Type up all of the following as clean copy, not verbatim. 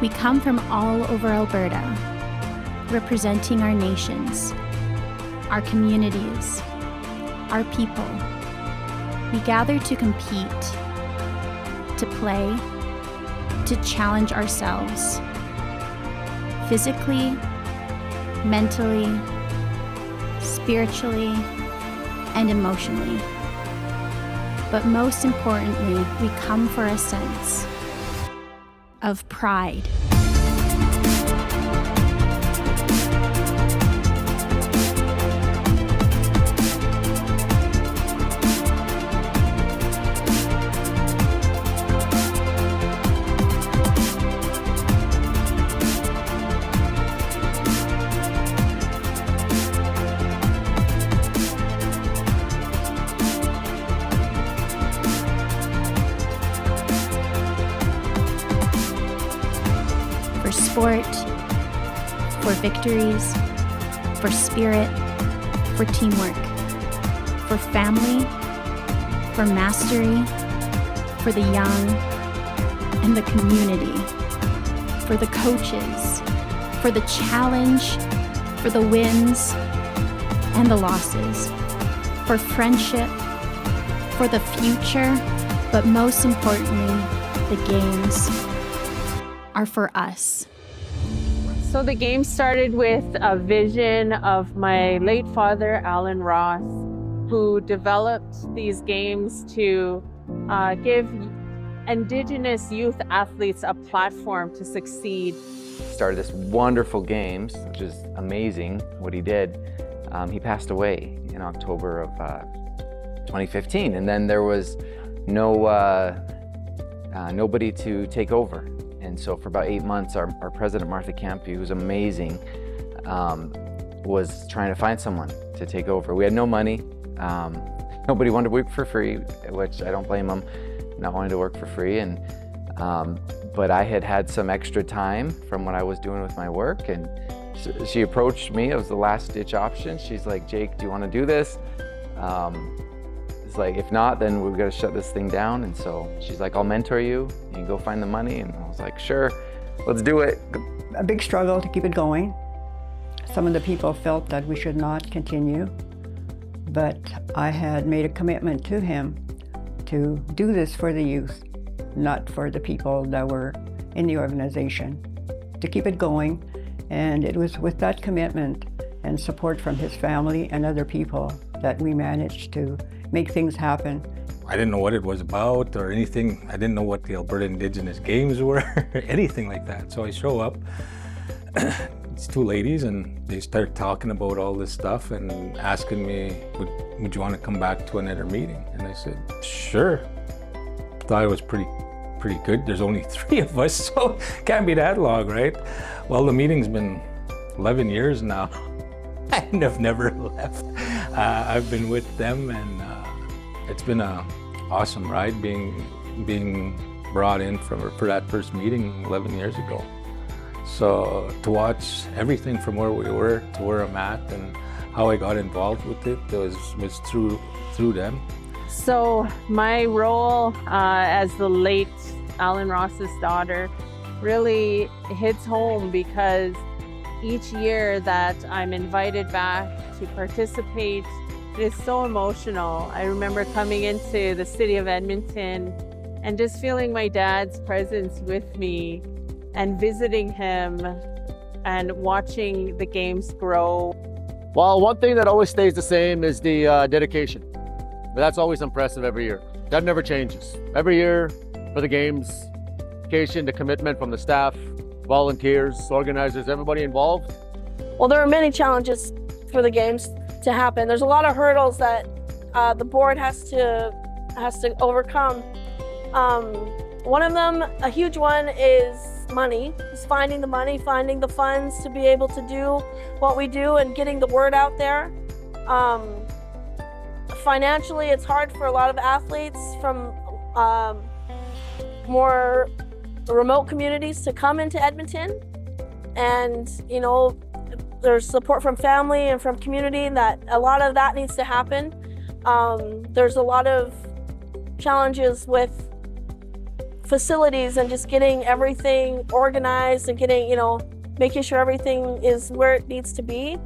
We come from all over Alberta, representing our nations, our communities, our people. We gather to compete, to play, to challenge ourselves, physically, mentally, spiritually, and emotionally. But most importantly, we come for a sense of pride. For sport, for victories, for spirit, for teamwork, for family, for mastery, for the young and the community, for the coaches, for the challenge, for the wins and the losses, for friendship, for the future, but most importantly, the games are for us. So the game started with a vision of my late father, Alan Ross, who developed these games to give Indigenous youth athletes a platform to succeed. Started this wonderful games, which is amazing what he did. He passed away in October of 2015, and then there was nobody to take over. And so for about 8 months, our president, Martha Campy, who's amazing, was trying to find someone to take over. We had no money. Nobody wanted to work for free, which I don't blame them, not wanting to work for free. And but I had some extra time from what I was doing with my work, and she approached me. It was the last ditch option. She's like, "Jake, do you want to do this?" It's like, if not, then we've got to shut this thing down. And so she's like, "I'll mentor you. You can go find the money." And I was like, "Sure, let's do it." A big struggle to keep it going. Some of the people felt that we should not continue, but I had made a commitment to him to do this for the youth, not for the people that were in the organization, to keep it going. And it was with that commitment and support from his family and other people that we managed to make things happen. I didn't know what it was about or anything. I didn't know what the Alberta Indigenous Games were, anything like that. So I show up, these two ladies, and they start talking about all this stuff and asking me, would you want to come back to another meeting? And I said, sure. Thought it was pretty good. There's only 3 of us, so it can't be that long, right? Well, the meeting's been 11 years now. And I've never left. I've been with them, and it's been an awesome ride being brought in for that first meeting 11 years ago. So to watch everything from where we were to where I'm at and how I got involved with it was through them. So my role as the late Alan Ross's daughter really hits home, because each year that I'm invited back to participate, it is so emotional. I remember coming into the city of Edmonton and just feeling my dad's presence with me and visiting him and watching the games grow. Well, one thing that always stays the same is the dedication. That's always impressive every year. That never changes. Every year for the games, the commitment from the staff, volunteers, organizers, everybody involved. Well, there are many challenges for the games to happen. There's a lot of hurdles that the board has to overcome. One of them, a huge one, is money. Is finding the money, finding the funds to be able to do what we do and getting the word out there. Financially, it's hard for a lot of athletes from more remote communities to come into Edmonton, and there's support from family and from community, that a lot of that needs to happen. There's a lot of challenges with facilities and just getting everything organized and getting, making sure everything is where it needs to be.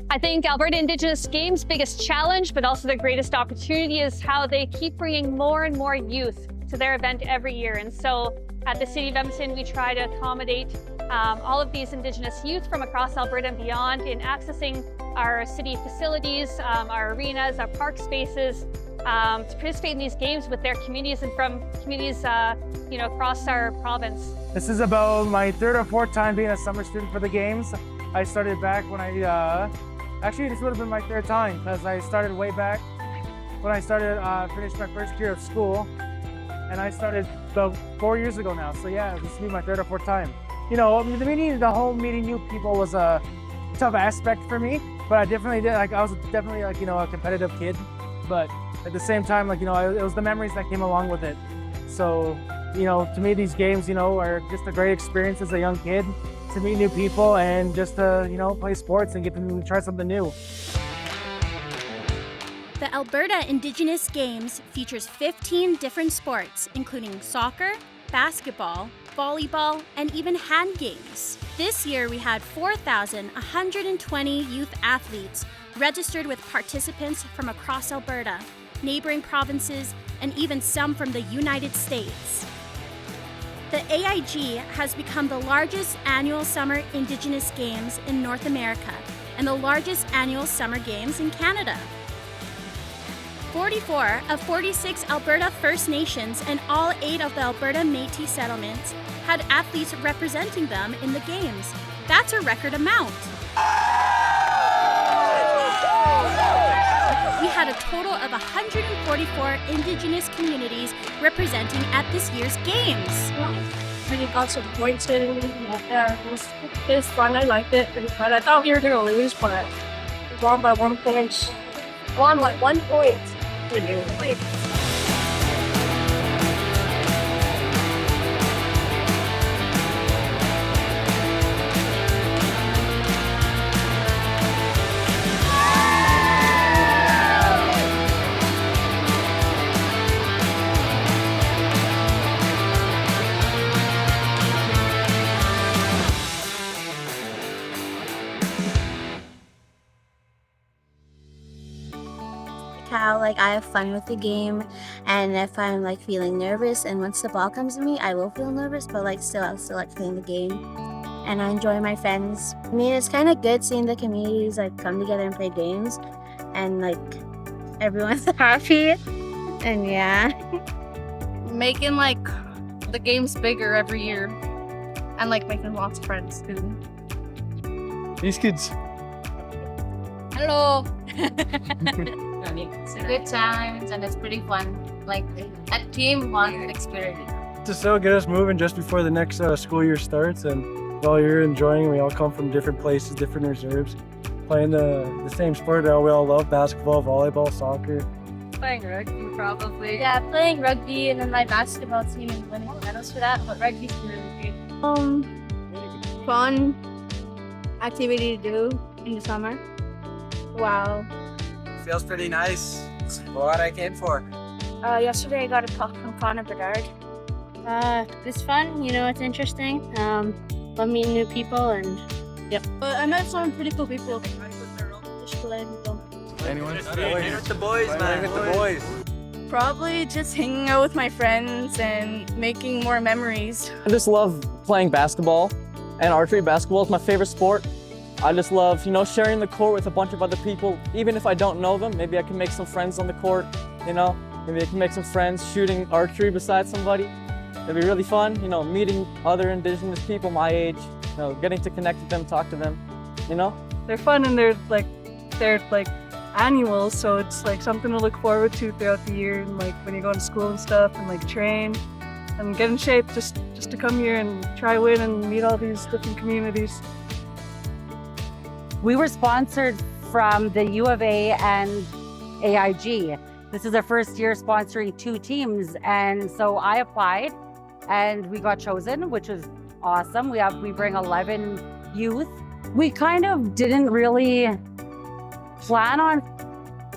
I think Alberta Indigenous Games' biggest challenge, but also their greatest opportunity, is how they keep bringing more and more youth to their event every year. And so at the City of Edmonton, we try to accommodate all of these Indigenous youth from across Alberta and beyond in accessing our city facilities, our arenas, our park spaces, to participate in these games with their communities and from communities across our province. This is about my third or fourth time being a summer student for the games. I started back when actually this would have been my third time, because I started way back when I finished my first year of school, and I started about 4 years ago now. So yeah, this will be my third or fourth time. The whole meeting new people was a tough aspect for me, but I definitely did. I was definitely a competitive kid, but at the same time, it was the memories that came along with it. So, to me, these games, are just a great experience as a young kid, to meet new people and just to, play sports and get to try something new. The Alberta Indigenous Games features 15 different sports, including soccer, basketball, volleyball, and even hand games. This year we had 4,120 youth athletes registered with participants from across Alberta, neighboring provinces, and even some from the United States. The AIG has become the largest annual summer Indigenous Games in North America and the largest annual summer games in Canada. 44 of 46 Alberta First Nations and all 8 of the Alberta Métis settlements had athletes representing them in the games. That's a record amount. We had a total of 144 Indigenous communities representing at this year's games. We got some points in, and it was fun. I liked it, but I thought we were gonna lose, but we won by 1 point. Won by 1 point. How I have fun with the game, and if I'm feeling nervous and once the ball comes to me, I will feel nervous, but I'll still like playing the game, and I enjoy my friends. I mean, it's kind of good seeing the communities come together and play games, and everyone's happy, and yeah. Making the games bigger every year, and making lots of friends too. These kids. Hello. It's good times and it's pretty fun. A team bonding experience. Just so get us moving just before the next school year starts, and while you're enjoying, we all come from different places, different reserves, playing the same sport that we all love: basketball, volleyball, soccer. Playing rugby, probably. Yeah, playing rugby, and then my basketball team and winning medals for that, but rugby's really good. Fun activity to do in the summer. Wow. Feels pretty nice. It's what I came for. Yesterday I got a talk from Connor Bedard. It's fun, it's interesting. Love meeting new people, and yep. But I met some pretty cool people. Just playing with them. Anyone? Hang with the boys, man. With the boys. Probably just hanging out with my friends and making more memories. I just love playing basketball, and archery. Basketball is my favorite sport. I just love, sharing the court with a bunch of other people. Even if I don't know them, maybe I can make some friends on the court, Maybe I can make some friends shooting archery beside somebody. It'd be really fun, meeting other Indigenous people my age, getting to connect with them, talk to them, They're fun, and they're annual, so it's something to look forward to throughout the year, and when you go to school and stuff, and train and get in shape just to come here and try win and meet all these different communities. We were sponsored from the U of A and AIG. This is our first year sponsoring 2 teams, and so I applied and we got chosen, which is awesome. We bring 11 youth. We kind of didn't really plan on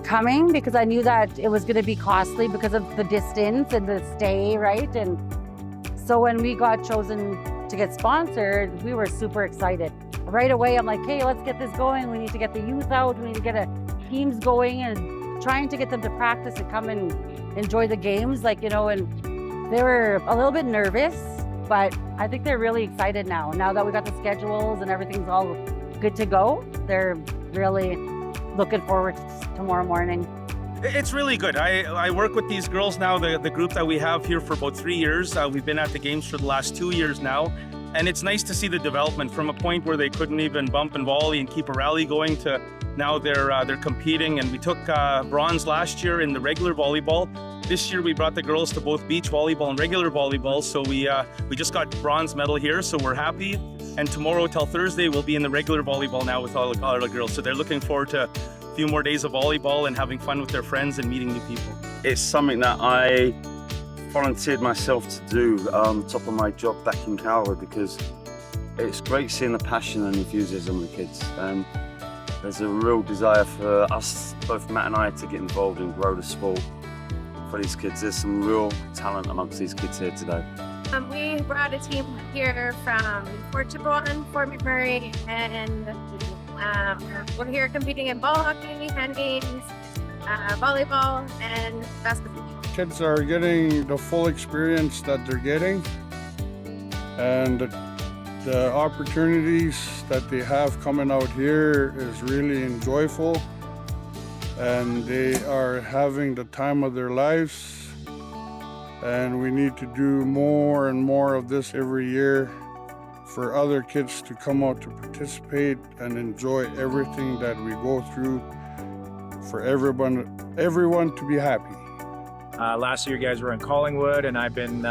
coming because I knew that it was going to be costly because of the distance and the stay, right? And So when we got chosen to get sponsored, we were super excited. Right away, I'm like, hey, let's get this going. We need to get the youth out. We need to get teams going and trying to get them to practice and come and enjoy the games. Like, and they were a little bit nervous, but I think they're really excited now. Now that we got the schedules and everything's all good to go, they're really looking forward to tomorrow morning. It's really good. I work with these girls now, the group that we have here, for about 3 years. We've been at the games for the last 2 years now. And it's nice to see the development from a point where they couldn't even bump and volley and keep a rally going to now they're competing. And we took bronze last year in the regular volleyball. This year we brought the girls to both beach volleyball and regular volleyball. So we just got bronze medal here, so we're happy. And tomorrow till Thursday we'll be in the regular volleyball now with all the girls. So they're looking forward to a few more days of volleyball and having fun with their friends and meeting new people. It's something that I volunteered myself to do on top of my job back in Calgary, because it's great seeing the passion and enthusiasm of the kids. And there's a real desire for us, both Matt and I, to get involved and grow the sport for these kids. There's some real talent amongst these kids here today. We brought a team here from Fort Chipewyan, Fort McMurray, and we're here competing in ball hockey, hand games, volleyball, and basketball. Kids are getting the full experience that they're getting, and the opportunities that they have coming out here is really enjoyable, and they are having the time of their lives, and we need to do more and more of this every year for other kids to come out to participate and enjoy everything that we go through, for everyone to be happy. Last year, you guys were in Collingwood, and I've been,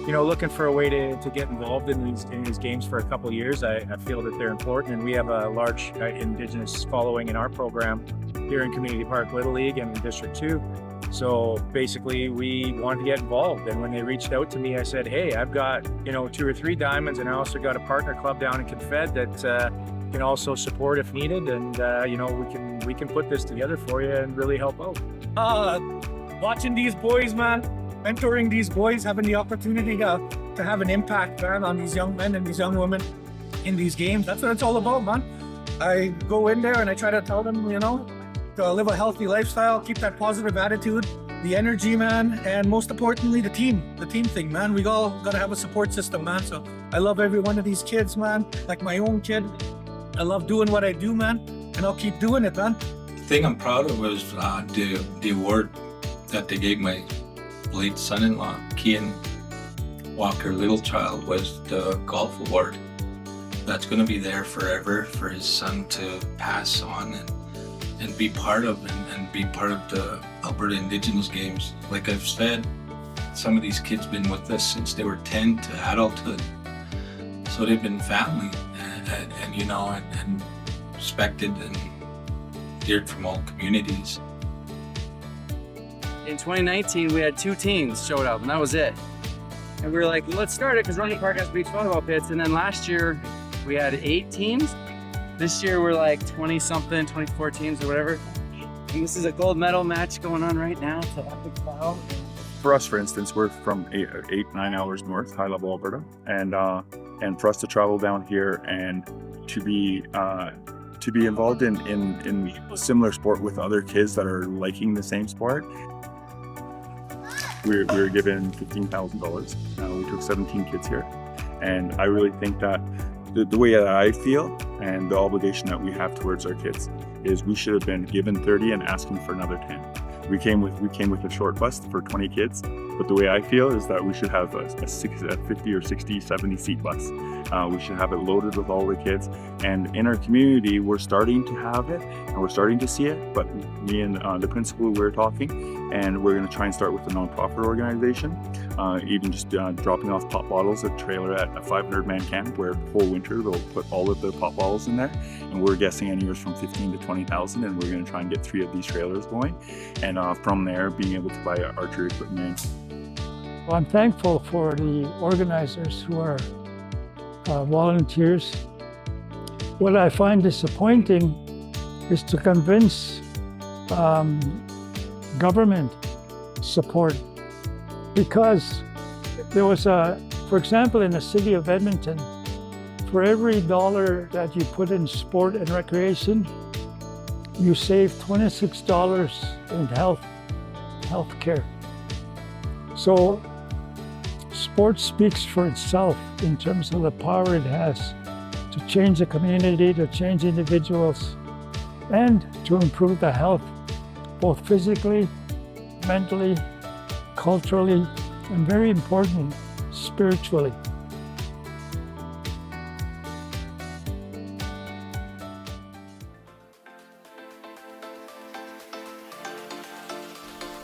looking for a way to get involved in these games for a couple of years. I feel that they're important, and we have a large Indigenous following in our program here in Community Park Little League and District 2. So basically, we wanted to get involved, and when they reached out to me, I said, "Hey, I've got 2 or 3 diamonds, and I also got a partner club down in Confed that can also support if needed, and we can put this together for you and really help out." Watching these boys, man, mentoring these boys, having the opportunity to have an impact, man, on these young men and these young women in these games. That's what it's all about, man. I go in there and I try to tell them, to live a healthy lifestyle, keep that positive attitude, the energy, man, and most importantly, the team thing, man. We all got to have a support system, man. So I love every one of these kids, man, like my own kid. I love doing what I do, man, and I'll keep doing it, man. The thing I'm proud of was the award that they gave my late son-in-law, Kian Walker Littlechild, was the golf award. That's going to be there forever for his son to pass on and be part of, and be part of the Alberta Indigenous Games. Like I've said, some of these kids been with us since they were 10 to adulthood. So they've been family and respected and feared from all communities. In 2019, we had 2 teams showed up, and that was it. And we were like, let's start it, because Running Park has beach volleyball pits. And then last year, we had 8 teams. This year, we're like 20-something, 24 teams or whatever. And this is a gold medal match going on right now to Epic Cloud. For us, for instance, we're from 8-9 hours north, high-level Alberta. And for us to travel down here and to be involved in a similar sport with other kids that are liking the same sport, we were given $15,000. We took 17 kids here. And I really think that the way that I feel and the obligation that we have towards our kids is we should have been given 30 and asking for another 10. We came with a short bus for 20 kids, but the way I feel is that we should have a 50 or 60, 70 seat bus. We should have it loaded with all the kids. And in our community, we're starting to have it and we're starting to see it, but me and the principal, we're talking, and we're gonna try and start with a nonprofit organization, even just dropping off pop bottles at a trailer at a 500-man camp where the whole winter they'll put all of the pop bottles in there. And we're guessing anywhere from 15 to 20,000, and we're gonna try and get 3 of these trailers going. And from there, being able to buy archery equipment. Well, I'm thankful for the organizers who are volunteers. What I find disappointing is to convince government support, because there was a For example, in the city of Edmonton, for every dollar that you put in sport and recreation, you save $26 in health care. So sport speaks for itself in terms of the power it has to change the community, to change individuals, and to improve the health, both physically, mentally, culturally, and very important, spiritually.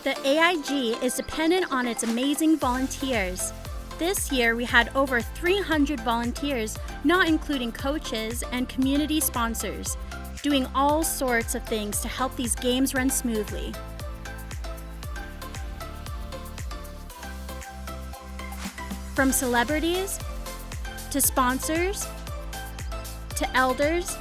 The AIG is dependent on its amazing volunteers. This year, we had over 300 volunteers, not including coaches and community sponsors, doing all sorts of things to help these games run smoothly. From celebrities, to sponsors, to elders,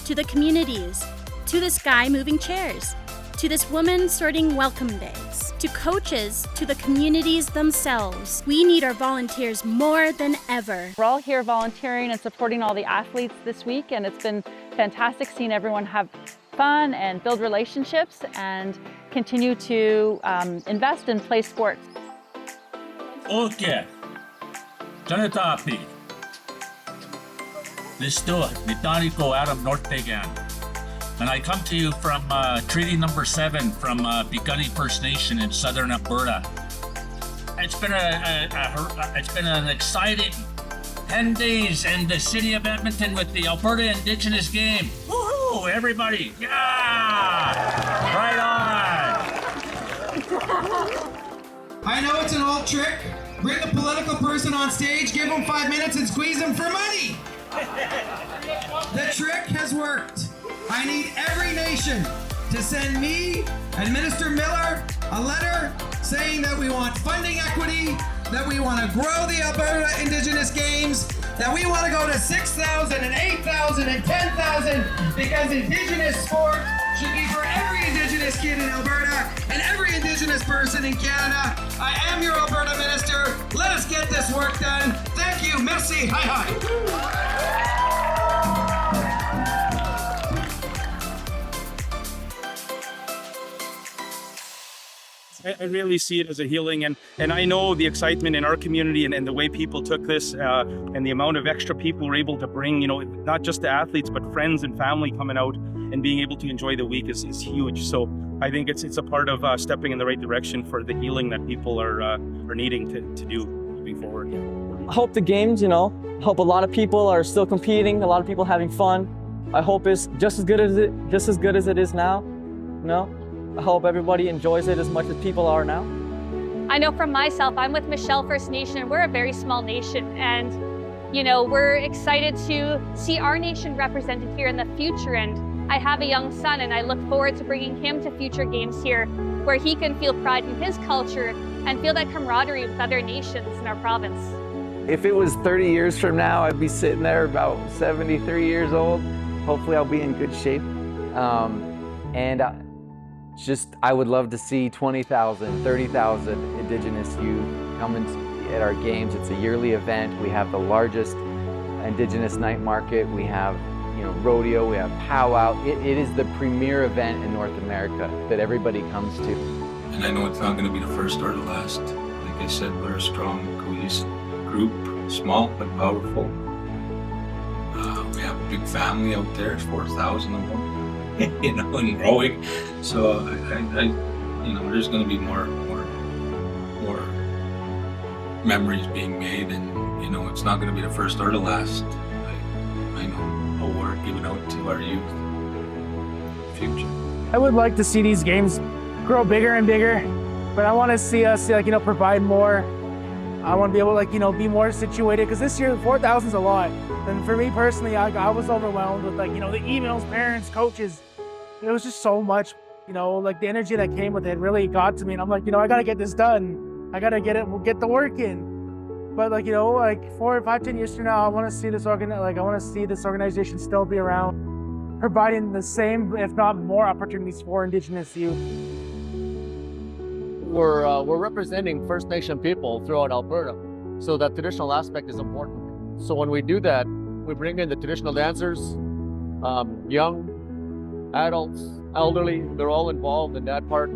to the communities, to this guy moving chairs, to this woman sorting welcome bags, to coaches, to the communities themselves. We need our volunteers more than ever. We're all here volunteering and supporting all the athletes this week, and it's been fantastic seeing everyone have fun and build relationships and continue to invest and play sports. Okay, Janatapi. Listo, Nitaniko Adam Nortegan. And I come to you from Treaty Number 7 from Piikani First Nation in southern Alberta. It's been an exciting 10 days in the city of Edmonton with the Alberta Indigenous Games. Woohoo, everybody! Yeah! Right on! I know it's an old trick. Bring a political person on stage, give them 5 minutes, and squeeze them for money. The trick has worked. I need every nation to send me and Minister Miller a letter saying that we want funding equity, that we want to grow the Alberta Indigenous Games, that we want to go to 6,000 and 8,000 and 10,000 because Indigenous sport should be for every Indigenous kid in Alberta and every Indigenous person in Canada. I am your Alberta Minister. Let us get this work done. Thank you. Merci. Hi, hi. I really see it as a healing, and I know the excitement in our community and the way people took this and the amount of extra people we're able to bring, not just the athletes, but friends and family coming out and being able to enjoy the week is huge. So I think it's a part of stepping in the right direction for the healing that people are needing to do moving forward. I hope the games, hope a lot of people are still competing, a lot of people having fun. I hope it's just as good as it is now, I hope everybody enjoys it as much as people are now. I know from myself, I'm with Michelle First Nation, and we're a very small nation. And, we're excited to see our nation represented here in the future. And I have a young son, and I look forward to bringing him to future games here, where he can feel pride in his culture and feel that camaraderie with other nations in our province. If it was 30 years from now, I'd be sitting there about 73 years old. Hopefully I'll be in good shape. I would love to see 20,000, 30,000 Indigenous youth coming at our games. It's a yearly event. We have the largest Indigenous night market. We have, rodeo, we have powwow. It is the premier event in North America that everybody comes to. And I know it's not going to be the first or the last. Like I said, we're a strong, cohesive group, small but powerful. We have a big family out there, 4,000 of them. And growing. So there's going to be more memories being made, and it's not going to be the first or the last. I know award given out to our youth future. I would like to see these games grow bigger and bigger, but I want to see us provide more. I want to be able to be more situated, because this year 4,000 is a lot. And for me personally, I was overwhelmed with the emails, parents, coaches. It was just so much, the energy that came with it really got to me. And I'm like, I got to get this done. I got to get the work in. But 4, 5, 10 years from now, I want to see this organization still be around, providing the same, if not more, opportunities for Indigenous youth. We're representing First Nation people throughout Alberta. So that traditional aspect is important. So when we do that, we bring in the traditional dancers, young, adults, elderly, they're all involved in that part,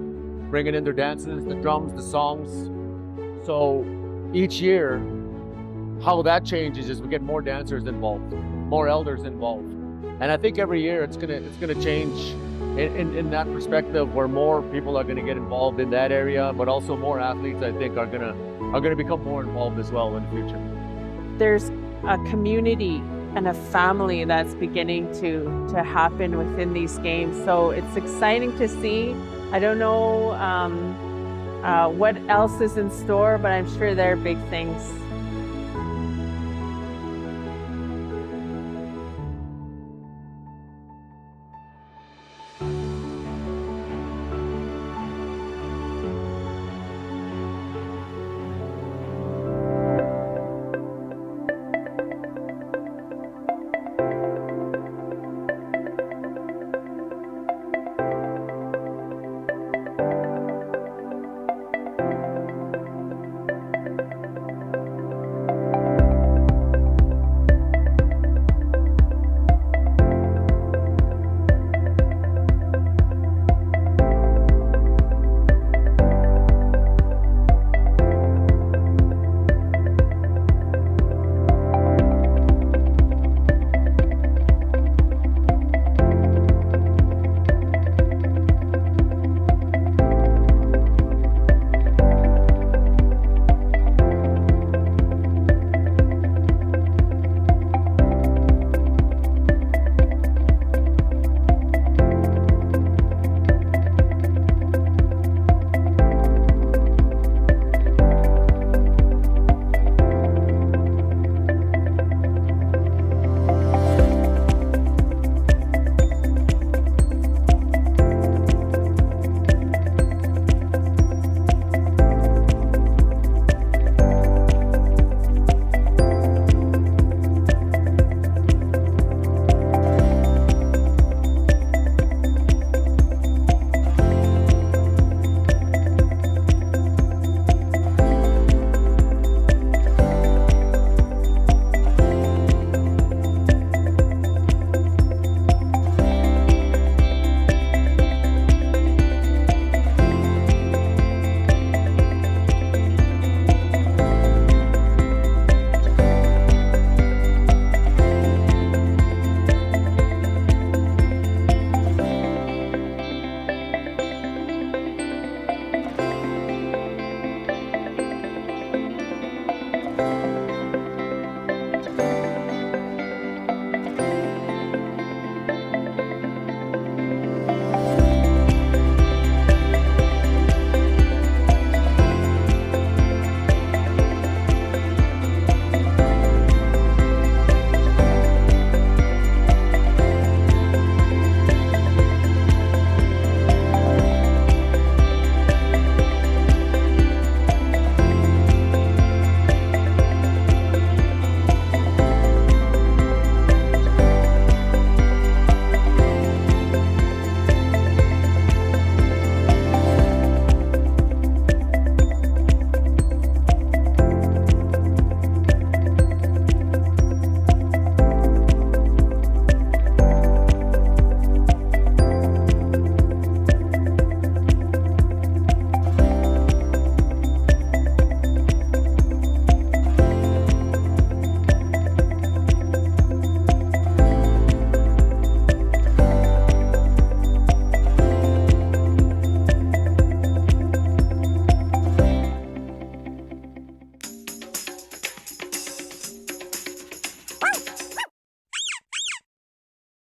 bringing in their dances, the drums, the songs. So each year, how that changes is we get more dancers involved, more elders involved. And I think every year it's gonna change in that perspective, where more people are gonna get involved in that area, but also more athletes, I think, are gonna become more involved as well in the future. There's a community and a family that's beginning to happen within these games. So it's exciting to see. I don't know what else is in store, but I'm sure there are big things